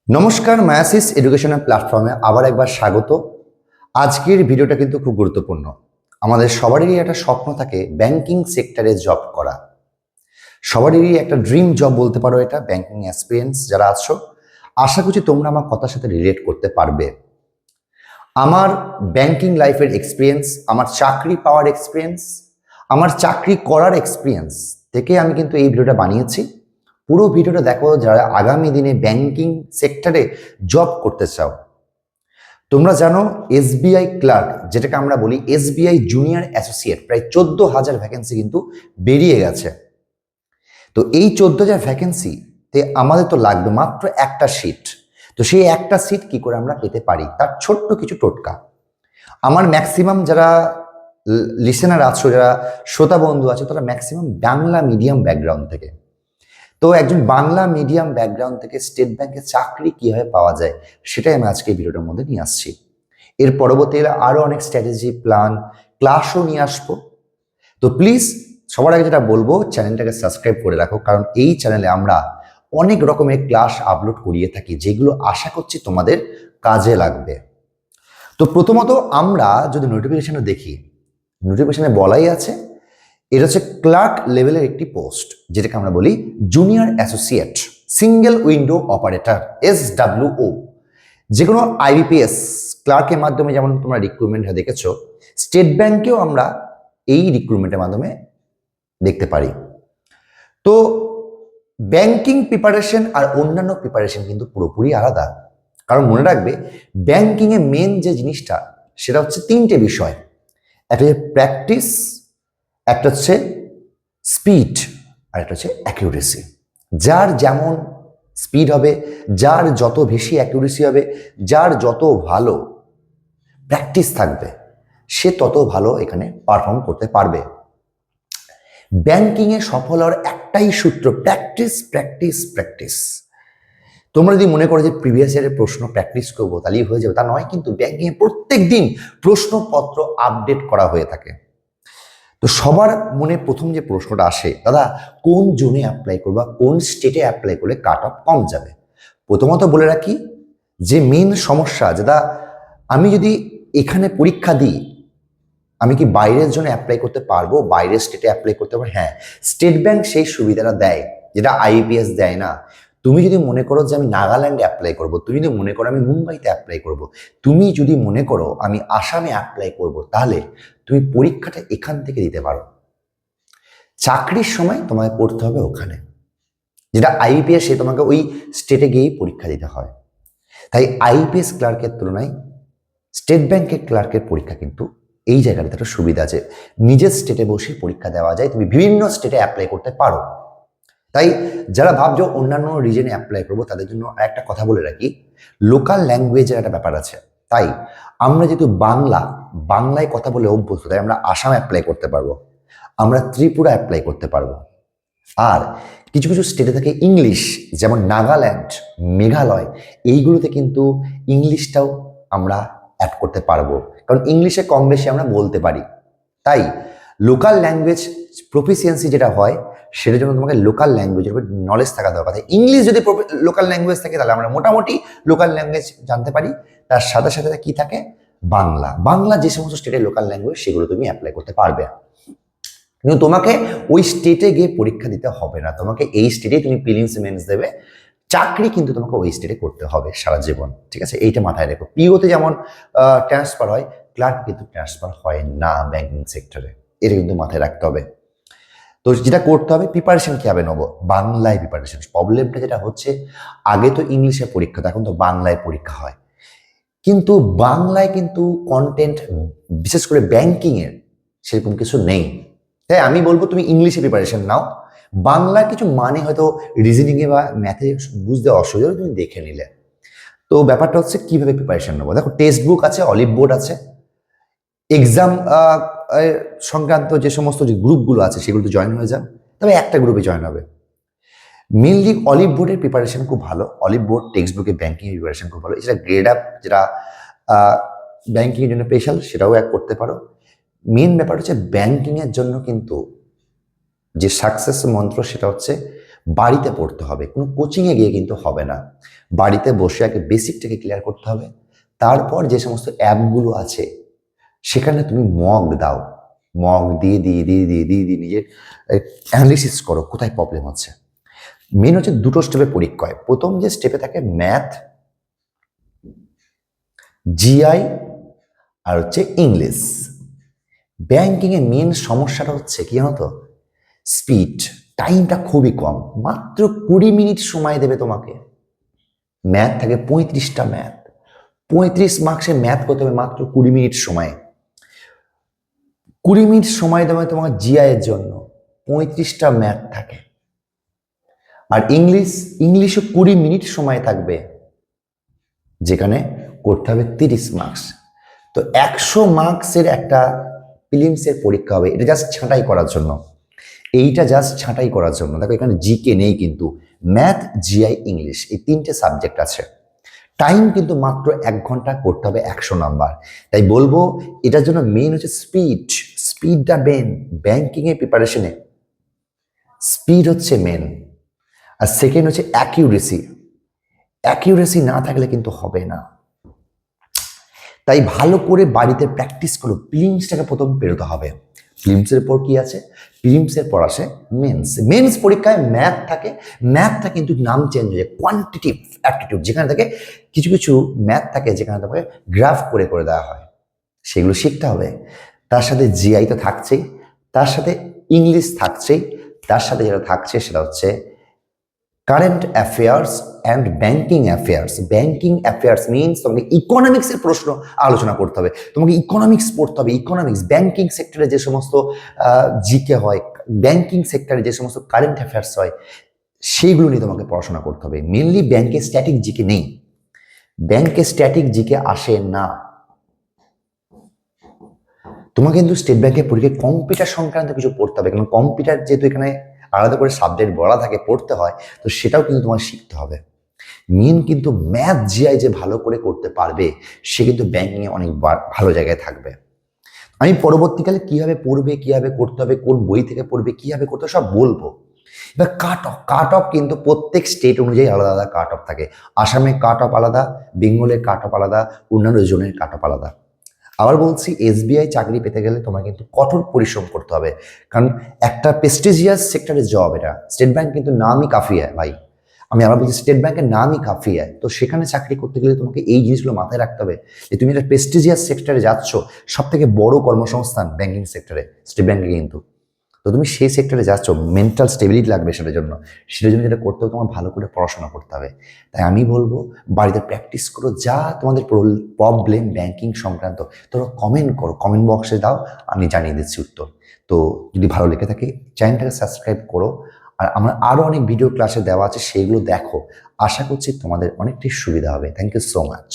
নমস্কার, meiosis educational প্ল্যাটফর্মে আবার একবার স্বাগত। আজকের ভিডিওটা কিন্তু খুব গুরুত্বপূর্ণ। আমাদের সবারই একটা স্বপ্ন থাকে ব্যাংকিং সেক্টরে জব করা। সবারই একটা ড্রিম জব বলতে পারো, এটা ব্যাংকিং এক্সপিরিয়েন্স যারা আছো, আশা করছি তোমরা আমার কথার সাথে রিলেট করতে পারবে। আমার ব্যাংকিং লাইফের এক্সপিরিয়েন্স, আমার চাকরি পাওয়ার এক্সপিরিয়েন্স, আমার চাকরি করার এক্সপিরিয়েন্স থেকে আমি কিন্তু এই ভিডিওটা বানিয়েছি। পুরো ভিডিওটা দেখো যারা আগামী দিনে ব্যাংকিং সেক্টরে জব করতে চাও। তোমরা জানো এসবিআই ক্লার্ক, যেটাকে আমরা বলি এসবিআই জুনিয়র অ্যাসোসিয়েট, প্রায় 14,000 ভ্যাকেন্সি কিন্তু বেরিয়ে গেছে। তো এই 14,000 ভ্যাকেন্সিতে আমাদের তো লাগবে মাত্র একটা সিট। তো সেই একটা সিট কি করে আমরা পেতে পারি, তার ছোট্ট কিছু টোটকা। আমার ম্যাক্সিমাম যারা লিসেনার আছো, যারা শ্রোতা বন্ধু আছে, তারা ম্যাক্সিমাম বাংলা মিডিয়াম ব্যাকগ্রাউন্ড থেকে। তো একজন বাংলা মিডিয়াম ব্যাকগ্রাউন্ড থেকে স্টেট ব্যাংকে চাকরি কিভাবে পাওয়া যায় সেটাই আমি আজকে এই ভিডিওটার মধ্যে নিয়ে আসছি। এর পরবর্তীতে আরো অনেক স্ট্র্যাটেজি, প্ল্যান, ক্লাসও নিয়ে আসবো। তো প্লিজ সবার আগে যেটা বলবো, চ্যানেলটাকে সাবস্ক্রাইব করে রাখো, কারণ এই চ্যানেলে আমরা অনেক রকমের ক্লাস আপলোড করিয়ে থাকি, যেগুলো আশা করছি তোমাদের কাজে লাগবে। তো প্রথমত আমরা যদি নোটিফিকেশনে দেখি, নোটিফিকেশনে বলাই আছে এটা হচ্ছে ক্লার্ক লেভেলের একটি পোস্ট, যেটাকে আমরা বলি junior associate single window operator, SWO। যে কোনো IBPS ক্লার্কের মাধ্যমে যেমন তোমরা রিক্রুটমেন্টটা দেখেছো, স্টেট ব্যাংকেও আমরা এই রিক্রুটমেন্টের মাধ্যমে দেখতে পারি। তো ব্যাংকিং প্রিপারেশন আর অন্যান্য প্রিপারেশন কিন্তু পুরোপুরি আলাদা। কারণ মনে রাখবে, ব্যাংকিংয়ে মেন যে জিনিসটা সেটা হচ্ছে তিনটে বিষয়। একটা হচ্ছে প্র্যাকটিস, একটা হচ্ছে স্পিড, আর একটা হচ্ছে অ্যাকিউরেসি। যার যেমন স্পিড হবে, যার যত বেশি অ্যাকিউরেসি হবে, যার যত ভালো প্র্যাকটিস থাকবে, সে তত ভালো এখানে পারফর্ম করতে পারবে। ব্যাংকিংয়ে সফল হওয়ার একটাই সূত্র, প্র্যাকটিস প্র্যাকটিস প্র্যাকটিস। তোমরা যদি মনে করো যে প্রিভিয়াস ইয়ারের প্রশ্ন প্র্যাকটিস করবো তাহলেই হয়ে যাবে, তা নয়। কিন্তু ব্যাংকিংয়ে প্রত্যেক দিন প্রশ্নপত্র আপডেট করা হয়ে থাকে। তো সবার মনে প্রথম যে প্রশ্নটা আসে, দাদা কোন জোনে অ্যাপ্লাই করবা, কোন স্টেটে অ্যাপ্লাই করলে কাট অফ কম যাবে। প্রথমত বলে রাখি যে মেন সমস্যা, দাদা আমি যদি এখানে পরীক্ষা দিই, আমি কি বাইরের জন্য অ্যাপ্লাই করতে পারবো, বাইরের স্টেটে অ্যাপ্লাই করতে পারবো? হ্যাঁ, স্টেট ব্যাংক সেই সুবিধাটা দেয়, যেটা IBPS দেয় না। তুমি যদি মনে করো যে আমি নাগাল্যান্ডে অ্যাপ্লাই করব, তুমি যদি মনে করো আমি মুম্বাইতে অ্যাপ্লাই করব, তুমি যদি মনে করো আমি আসামে অ্যাপ্লাই করব, তাহলে তুমি পরীক্ষাটা এখান থেকে দিতে পারো। চাকরির সময় তোমাকে পড়তে হবে ওখানে, যেটা IBPS সে তোমাকে ওই স্টেটে গিয়েই পরীক্ষা দিতে হয়। তাই IBPS ক্লার্কের তুলনায় স্টেট ব্যাংকের ক্লার্কের পরীক্ষা কিন্তু এই জায়গাটাতে একটা সুবিধা আছে, নিজের স্টেটে বসে পরীক্ষা দেওয়া যায়, তুমি বিভিন্ন স্টেটে অ্যাপ্লাই করতে পারো। তাই যারা ভাবছো অন্যান্য রিজনে অ্যাপ্লাই করবো, তাদের জন্য একটা কথা বলে রাখি, লোকাল ল্যাঙ্গুয়েজের একটা ব্যাপার আছে। তাই আমরা যেহেতু বাংলায় কথা বলে অভ্যস্ত, তাই আমরা আসাম অ্যাপ্লাই করতে পারবো, আমরা ত্রিপুরা অ্যাপ্লাই করতে পারবো। আর কিছু কিছু স্টেটে থাকে ইংলিশ, যেমন নাগাল্যান্ড, মেঘালয়, এইগুলোতে কিন্তু ইংলিশটাও আমরা অ্যাড করতে পারবো, কারণ ইংলিশে কম বেশি আমরা বলতে পারি। তাই লোকাল ল্যাঙ্গুয়েজ প্রফিসিয়েন্সি যেটা হয়, সেটার জন্য তোমাকে লোকাল ল্যাঙ্গুয়েজের উপর নলেজ থাকা দরকার। ইংলিশ যদি লোকাল ল্যাঙ্গুয়েজ থাকে, তাহলে আমরা মোটামুটি লোকাল ল্যাঙ্গুয়েজ জানতে পারি। তার সাথে সাথে কি থাকে, বাংলা যে সমস্ত স্টেটের লোকাল ল্যাঙ্গুয়েজ, সেগুলো তুমি অ্যাপ্লাই করতে পারবে। কিন্তু তোমাকে ওই স্টেটে গিয়ে পরীক্ষা দিতে হবে না, তোমাকে এই স্টেটে তুমি প্রিলিমস মেন্স দেবে, চাকরি কিন্তু তোমাকে ওই স্টেটে করতে হবে সারা জীবন। ঠিক আছে, এইটা মাথায় রেখো। পিওতে যেমন ট্রান্সফার হয়, ক্লার্ক কিন্তু ট্রান্সফার হয় না ব্যাংকিং সেক্টরে, এটা কিন্তু মাথায় রাখতে হবে। তো যেটা করতে হবে, প্রিপারেশন কীভাবে নেবো, বাংলায় প্রিপারেশন। প্রবলেমটা যেটা হচ্ছে, আগে তো ইংলিশে পরীক্ষা হতো, এখন তো বাংলায় পরীক্ষা হয়। কিন্তু বাংলায় কিন্তু কন্টেন্ট, বিশেষ করে ব্যাংকিংয়ের সেরকম কিছু নেই। তাই আমি বলবো তুমি ইংলিশে প্রিপারেশন নাও, বাংলার কিছু মানে হয়তো রিজনিংয়ে বা ম্যাথে বুঝতে অসুবিধা, তুমি দেখে নিলে। তো ব্যাপারটা হচ্ছে কিভাবে প্রিপারেশন নেবো। দেখো, টেক্সট বুক আছে, অলিভ বোর্ড আছে, এক্সাম সংক্রান্ত যে সমস্ত যে গ্রুপগুলো আছে সেগুলোতে জয়েন হয়ে যান, তবে একটা গ্রুপে জয়েন হবে। মেনলি অলিভ বোর্ডের প্রিপারেশন খুব ভালো, অলিভ বোর্ড টেক্সট বুকে ব্যাংকিং প্রিপারেশন খুব ভালো। এছাড়া গ্রেড আপ, যেটা ব্যাংকিংয়ের জন্য স্পেশাল, সেটাও এক করতে পারো। মেন ব্যাপার হচ্ছে ব্যাংকিংয়ের জন্য কিন্তু যে সাকসেস মন্ত্র, সেটা হচ্ছে বাড়িতে পড়তে হবে, কোনো কোচিংয়ে গিয়ে কিন্তু হবে না। বাড়িতে বসে আগে বেসিকটাকে ক্লিয়ার করতে হবে, তারপর যে সমস্ত অ্যাপগুলো আছে সেখানে তুমি মক দাও, মক দিয়ে দিয়ে দিয়ে দিয়ে দিয়ে দিয়ে নিজের অ্যানালিসিস করো কোথায় প্রবলেম হচ্ছে। মেন হচ্ছে দুটো স্টেপে পরীক্ষা হয়। প্রথম যে স্টেপে থাকে ম্যাথ, জিআই আর হচ্ছে ইংলিশ। ব্যাংকিংয়ে মেন সমস্যাটা হচ্ছে কি জানো তো, স্পিড, টাইমটা খুবই কম, মাত্র 20 মিনিট সময় দেবে তোমাকে। ম্যাথ থাকে 35টা ম্যাথ, 35 মার্কসে ম্যাথ করতে হবে মাত্র 20 মিনিট সময়ে। 20 মিনিট সময় দেবে তোমার জিআই এর জন্য, 35টা ম্যাথ থাকে। আর ইংলিশও 20 মিনিট সময় থাকবে, যেখানে করতে হবে 30 মার্কস। তো 100 মার্কসের একটা প্রিলিমসের পরীক্ষা হবে, এটা জাস্ট ছাঁটাই করার জন্য। এইটা জাস্ট ছাঁটাই করার জন্য। দেখো এখানে জিকে নেই, কিন্তু ম্যাথ, জিআই, ইংলিশ এই 3টে সাবজেক্ট আছে। টাইম কিন্তু মাত্র 1 ঘন্টা, করতে হবে 100 নাম্বার। তাই বলবো এটার জন্য মেন হচ্ছে স্পিডটা মেন। ব্যাংকিংয়ের প্রিপারেশনে স্পিড হচ্ছে মেন। আর সেকেন্ড হচ্ছে অ্যাকিউরেসি না থাকলে কিন্তু হবে না। তাই ভালো করে বাড়িতে প্র্যাকটিস করো। প্রিলিমসটাকে প্রথম পেরোতে হবে। প্রিলিমসের পর কি আছে, প্রিলিমসের পর আসে মেন্স পরীক্ষায় ম্যাথ থাকে। ম্যাথটা কিন্তু নাম চেঞ্জ হয়ে যায়, কোয়ান্টিটিভ অ্যাপটিটিউড, যেখানে থাকে কিছু কিছু ম্যাথ থাকে যেখানে তোমাকে গ্রাফ করে করে দেওয়া হয়, সেগুলো শিখতে হবে। তার সাথে জিআই তো থাকছেই, তার সাথে ইংলিশ থাকছেই, তার সাথে যেটা থাকছে সেটা হচ্ছে current affairs and banking affairs means তোমাকে ইকোনমিক্সের প্রশ্ন আলোচনা করতে হবে। তোমাকে ইকোনমিক্স পড়তে হবে। ইকোনমিক্স, ব্যাংকিং সেক্টরে যে সমস্ত জিকে হয়, ব্যাংকিং সেক্টরে যে সমস্ত কারেন্ট অ্যাফেয়ার্স হয়, সেইগুলো নিয়ে তোমাকে পড়াশোনা করতে হবে। মেনলি ব্যাংকে স্ট্যাটিক জিকে নেই, ব্যাংকে স্ট্যাটিক জিকে আসে না। তোমাকে কিন্তু স্টেট ব্যাংকের পরীক্ষায় কম্পিউটার সংক্রান্ত কিছু পড়তে হবে, কারণ কম্পিউটার যেহেতু এখানে আলাদা করে সাবজেক্ট বলা থাকে, পড়তে হয়, তো সেটাও কিন্তু তোমার শিখতে হবে। মেন কিন্তু ম্যাথ, জিআই যে ভালো করে করতে পারবে সে কিন্তু ব্যাংকিংয়ে অনেক ভালো জায়গায় থাকবে। আমি পরবর্তীকালে কিভাবে পড়বে, কিভাবে করতে হবে, কোন বই থেকে পড়বে, কিভাবে করতে হবে সব বলবো। এবার কাট অফ কিন্তু প্রত্যেক স্টেট অনুযায়ী আলাদা আলাদা কাট অফ থাকে। আসামে কাট অফ আলাদা, বেঙ্গলের কাট অফ আলাদা, অন্যান্য জোনের কাট অফ আলাদা। আবার বলছি, এসবিআই চাকরি পেতে গেলে তোমার কিন্তু কঠোর পরিশ্রম করতে হবে, কারণ একটা প্রেস্টিজিয়াস সেক্টরের জব এটা। স্টেট ব্যাংক কিন্তু নামই কাফি ভাই, আমি আবার বলছি স্টেট ব্যাংকের নামই কাফি। তো সেখানে চাকরি করতে গেলে তোমাকে এই জিনিসগুলো মাথায় রাখতে হবে যে তুমি একটা প্রেস্টিজিয়াস সেক্টরে যাচ্ছ, সব থেকে বড় কর্মসংস্থান ব্যাংকিং সেক্টরে, স্টেট ব্যাংকে কিন্তু। তো তুমি সেই সেক্টরে যাচ্ছ, মেন্টাল স্টেবিলিটি লাগবে সেটার জন্য যেটা করতে হবে তোমার ভালো করে পড়াশোনা করতে হবে। তাই আমি বলবো বাড়িতে প্র্যাকটিস করো, যা তোমাদের প্রবলেম ব্যাংকিং সংক্রান্ত তোমরা কমেন্ট করো, কমেন্ট বক্সে দাও, আমি জানিয়ে দিচ্ছি উত্তর। তো যদি ভালো লেগে থাকে চ্যানেলটাকে সাবস্ক্রাইব করো, আর আমার আরও অনেক ভিডিও ক্লাসে দেওয়া আছে, সেইগুলো দেখো। আশা করছি তোমাদের অনেকটাই সুবিধা হবে। Thank you so much.